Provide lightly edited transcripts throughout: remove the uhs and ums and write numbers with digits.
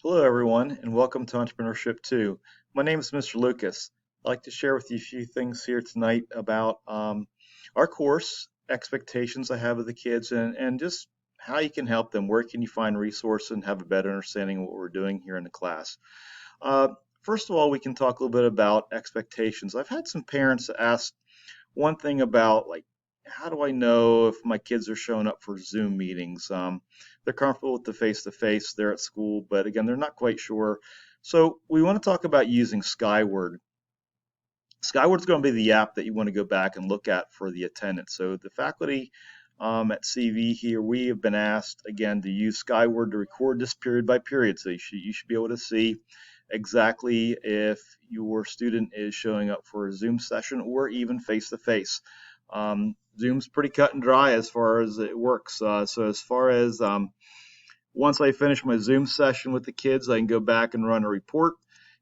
Hello, everyone, and welcome to Entrepreneurship II. My name is Mr. Lucas. I'd like to share with you a few things here tonight about our course, expectations I have of the kids, and just how you can help them. Where can you find resources and have a better understanding of what we're doing here in the class? Uh, First of all, we can talk a little bit about expectations. I've had some parents ask one thing about like how do I know if my kids are showing up for Zoom meetings? They're comfortable with the face-to-face. They're at school, but again, they're not quite sure. So we want to talk about using Skyward. Skyward's going to be the app that you want to go back and look at for the attendance. So the faculty at CV here, we have been asked again to use Skyward to record this period by period. So you should be able to see exactly if your student is showing up for a Zoom session or even face-to-face. Zoom's pretty cut and dry as far as it works. So as far as once I finish my Zoom session with the kids, I can go back and run a report.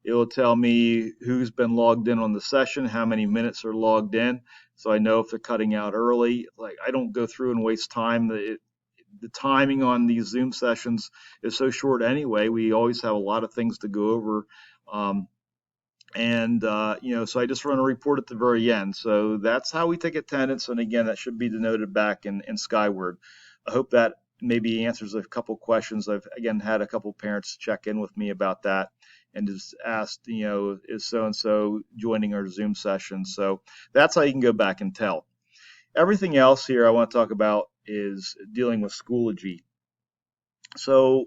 It will tell me who's been logged in on the session, how many minutes are logged in, so I know if they're cutting out early. Like I don't go through and waste time. The timing on these Zoom sessions is so short anyway. We always have a lot of things to go over. Um, so I just run a report at the very end. So that's how we take attendance. And again, that should be denoted back in Skyward. I hope that maybe answers a couple questions. I've again had a couple parents check in with me about that and just asked, is so and so joining our Zoom session? So that's how you can go back and tell. Everything else here I want to talk about is dealing with Schoology. So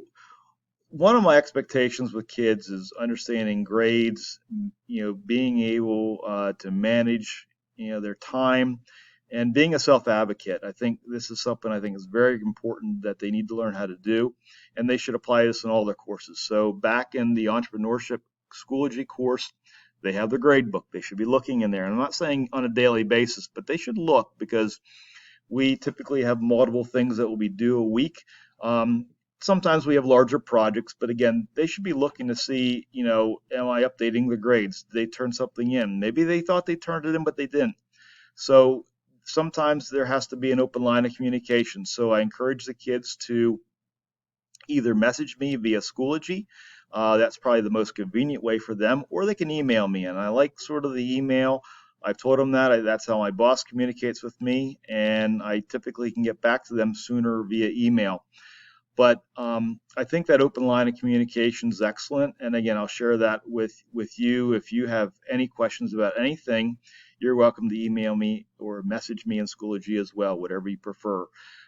one of my expectations with kids is understanding grades, being able to manage, their time and being a self-advocate. I think this is something I think is very important that they need to learn how to do, and they should apply this in all their courses. So back in the Entrepreneurship Schoology course, they have the grade book. They should be looking in there. And I'm not saying on a daily basis, but they should look because we typically have multiple things that will be due a week. Sometimes we have larger projects, but again, they should be looking to see, am I updating the grades? Did they turn something in? Maybe they thought they turned it in, but they didn't. So sometimes there has to be an open line of communication. So I encourage the kids to either message me via Schoology. That's probably the most convenient way for them, or they can email me. And I like sort of the email. I've told them that that's how my boss communicates with me, and I typically can get back to them sooner via email. But I think that open line of communication is excellent. And again, I'll share that with you. If you have any questions about anything, you're welcome to email me or message me in Schoology as well, whatever you prefer.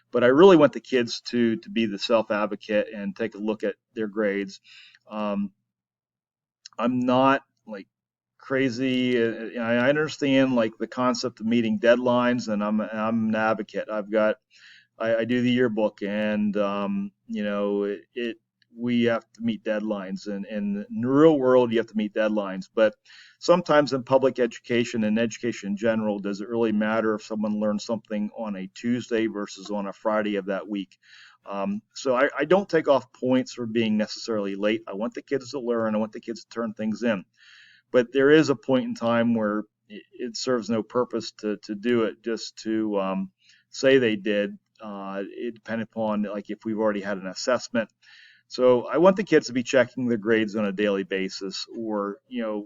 But I really want the kids to be the self-advocate and take a look at their grades. I'm not like crazy. I understand like the concept of meeting deadlines, and I'm an advocate. I do the yearbook, and we have to meet deadlines, and in the real world you have to meet deadlines. But sometimes in public education and education in general, does it really matter if someone learns something on a Tuesday versus on a Friday of that week? So I don't take off points for being necessarily late. I want the kids to learn. I want the kids to turn things in. But there is a point in time where it serves no purpose to do it just to say they did. It depends upon like if we've already had an assessment. So I want the kids to be checking their grades on a daily basis, or a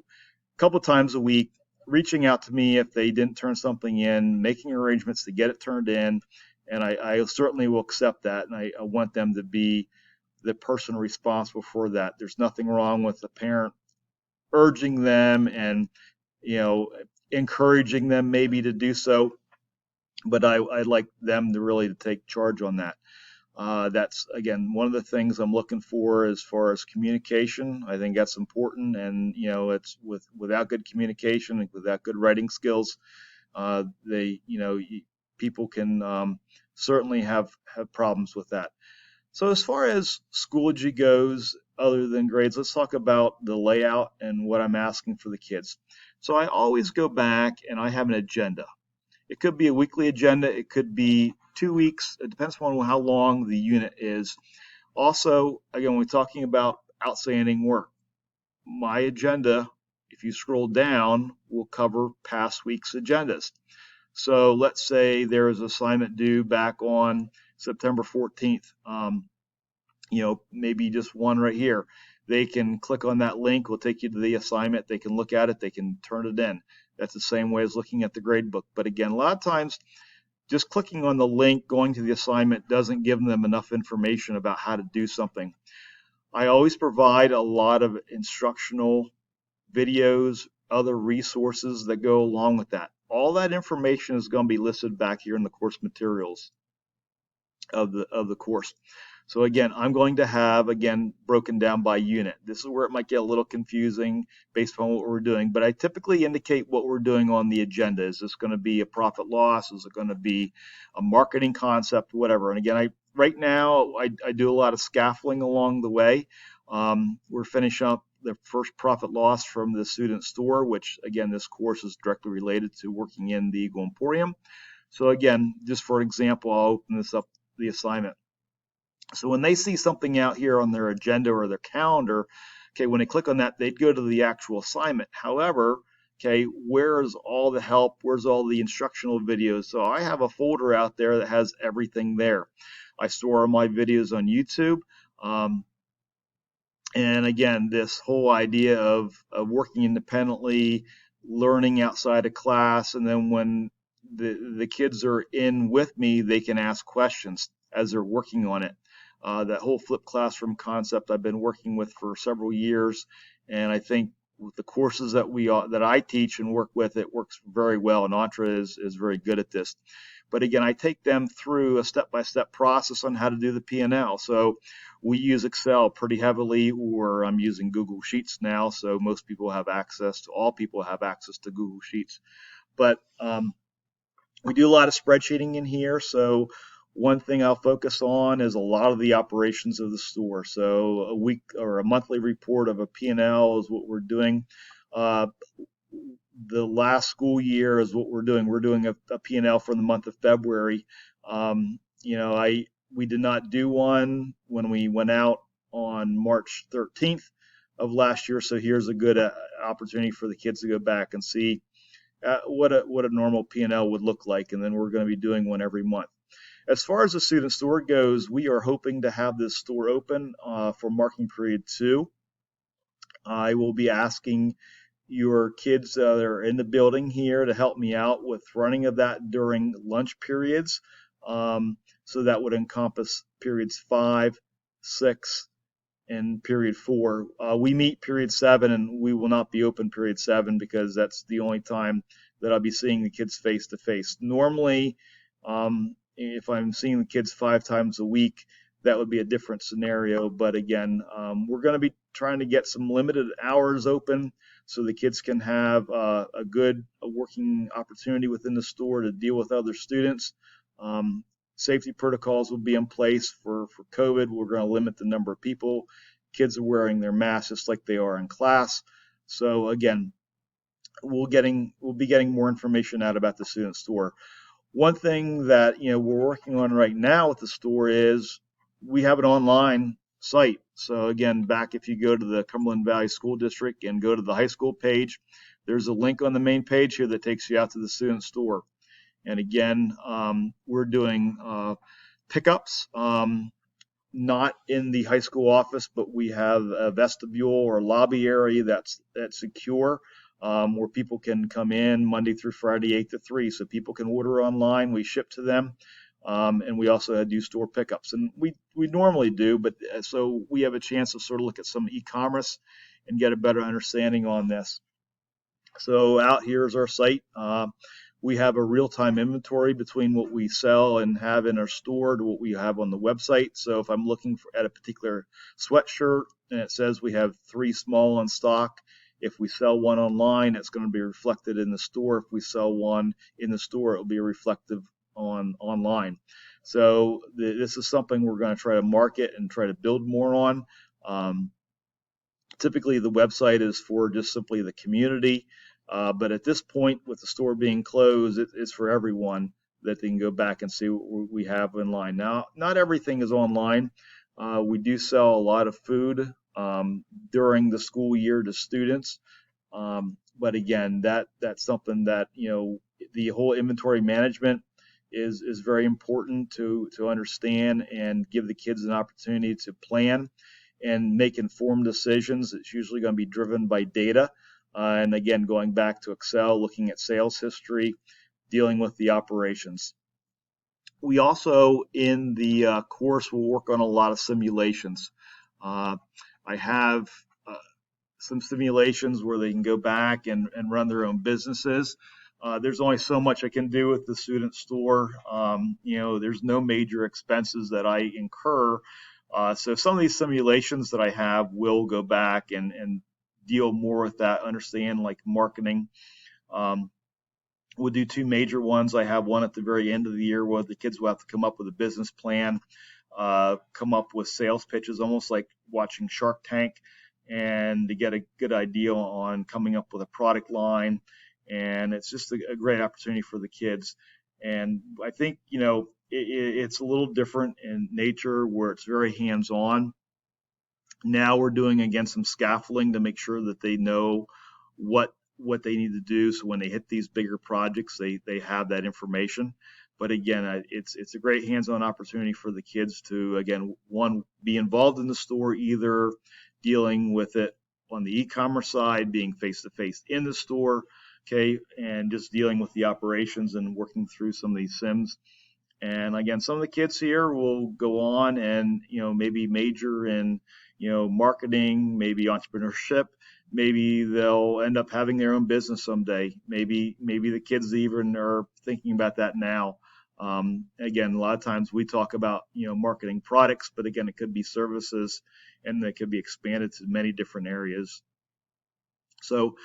couple times a week, reaching out to me if they didn't turn something in, making arrangements to get it turned in, and I certainly will accept that, and I want them to be the person responsible for that. There's nothing wrong with the parent urging them and encouraging them maybe to do so, but I'd like them to really take charge on that. That's again one of the things I'm looking for as far as communication. I think that's important, and it's without good communication and without good writing skills, people can certainly have problems with that. So as far as Schoology goes, other than grades, let's talk about the layout and what I'm asking for the kids. So I always go back and I have an agenda. It could be a weekly agenda. It could be 2 weeks. It depends on how long the unit is. Also, again, when we're talking about outstanding work, my agenda, if you scroll down, will cover past week's agendas. So let's say there is an assignment due back on September 14th. maybe just one right here. They can click on that link, will take you to the assignment. They can look at it, they can turn it in. That's the same way as looking at the grade book. But again, a lot of times just clicking on the link, going to the assignment doesn't give them enough information about how to do something. I always provide a lot of instructional videos, other resources that go along with that. All that information is going to be listed back here in the course materials of the course. So again, I'm going to have, again, broken down by unit. This is where it might get a little confusing based on what we're doing, but I typically indicate what we're doing on the agenda. Is this going to be a profit loss? Is it going to be a marketing concept, whatever? And again, right now I do a lot of scaffolding along the way. We're finishing up the first profit loss from the student store, which again, this course is directly related to working in the Eagle Emporium. So again, just for example, I'll open this up, the assignment. So when they see something out here on their agenda or their calendar, okay, when they click on that, they'd go to the actual assignment. However, okay, where's all the help? Where's all the instructional videos? So I have a folder out there that has everything there. I store my videos on YouTube. And again, this whole idea of working independently, learning outside of class, and then when the kids are in with me, they can ask questions as they're working on it. That whole flipped classroom concept I've been working with for several years, and I think with the courses that I teach and work with, it works very well, and Entre is very good at this. But again, I take them through a step-by-step process on how to do the P&L. So we use Excel pretty heavily, or I'm using Google Sheets now, so most people have access to, all people have access to Google Sheets. But we do a lot of spreadsheeting in here, so one thing I'll focus on is a lot of the operations of the store. So a week or a monthly report of a P&L is what we're doing. The last school year is what we're doing. We're doing a P&L for the month of February. We did not do one when we went out on March 13th of last year. So here's a good opportunity for the kids to go back and see what a normal P&L would look like. And then we're going to be doing one every month. As far as the student store goes, we are hoping to have this store open for marking period 2. I will be asking your kids that are in the building here to help me out with running of that during lunch periods. So that would encompass periods 5, 6, and period 4. We meet period 7, and we will not be open period 7 because that's the only time that I'll be seeing the kids face to face. Normally, if I'm seeing the kids 5 times a week, that would be a different scenario. But again, we're going to be trying to get some limited hours open so the kids can have a good working opportunity within the store to deal with other students. Safety protocols will be in place for COVID. We're going to limit the number of people. Kids are wearing their masks just like they are in class. So again, we'll be getting more information out about the student store. One thing that we're working on right now with the store is we have an online site. So again, back if you go to the Cumberland Valley School District and go to the high school page, there's a link on the main page here that takes you out to the student store. And again, we're doing pickups, not in the high school office, but we have a vestibule or lobby area that's secure, where people can come in Monday through Friday, 8 to 3. So people can order online, we ship to them. And we also do store pickups, and we normally do, but so we have a chance to sort of look at some e-commerce and get a better understanding on this. So out here is our site. We have a real-time inventory between what we sell and have in our store to what we have on the website. So if I'm looking at a particular sweatshirt and it says we have 3 small on stock, if we sell one online, it's going to be reflected in the store. If we sell one in the store, it'll be reflective online. So this is something we're going to try to market and try to build more on. Typically, the website is for just simply the community. But at this point, with the store being closed, it's for everyone that they can go back and see what we have online. Now, not everything is online. We do sell a lot of food during the school year to students. But again, that's something that, the whole inventory management is very important to understand and give the kids an opportunity to plan and make informed decisions. It's usually going to be driven by data. And again, going back to Excel, looking at sales history, dealing with the operations. We also, in the course, will work on a lot of simulations. I have some simulations where they can go back and run their own businesses. There's only so much I can do with the student store. There's no major expenses that I incur. So some of these simulations that I have will go back and deal more with that, understand like marketing. We'll do two major ones. I have one at the very end of the year where the kids will have to come up with a business plan, come up with sales pitches, almost like watching Shark Tank, and to get a good idea on coming up with a product line. And it's just a great opportunity for the kids. And I think, it's a little different in nature where it's very hands-on. Now we're doing, again, some scaffolding to make sure that they know what they need to do, so when they hit these bigger projects, they have that information. But again, it's a great hands-on opportunity for the kids to, again, one, be involved in the store, either dealing with it on the e-commerce side, being face-to-face in the store, okay, and just dealing with the operations and working through some of these sims. And again, some of the kids here will go on and, maybe major in, marketing, maybe entrepreneurship. Maybe they'll end up having their own business someday. Maybe the kids even are thinking about that now. Again, a lot of times we talk about, marketing products, but again, it could be services, and they could be expanded to many different areas. So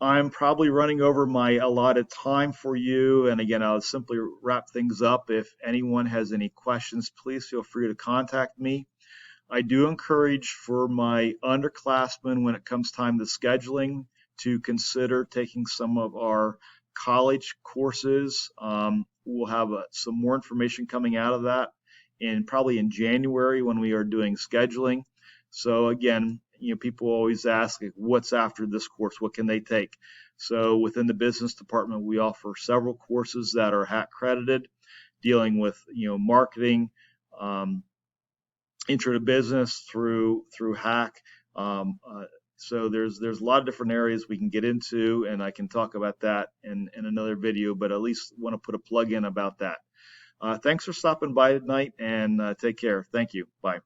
I'm probably running over my allotted time for you. And again, I'll simply wrap things up. If anyone has any questions, please feel free to contact me. I do encourage for my underclassmen, when it comes time to scheduling, to consider taking some of our college courses. We'll have some more information coming out of that probably in January when we are doing scheduling. So again, people always ask, what's after this course? What can they take? So within the business department, we offer several courses that are HACC credited, dealing with marketing, intro to business through HACC. So there's a lot of different areas we can get into, and I can talk about that in another video, but at least want to put a plug in about that. Thanks for stopping by tonight, and take care. Thank you. Bye.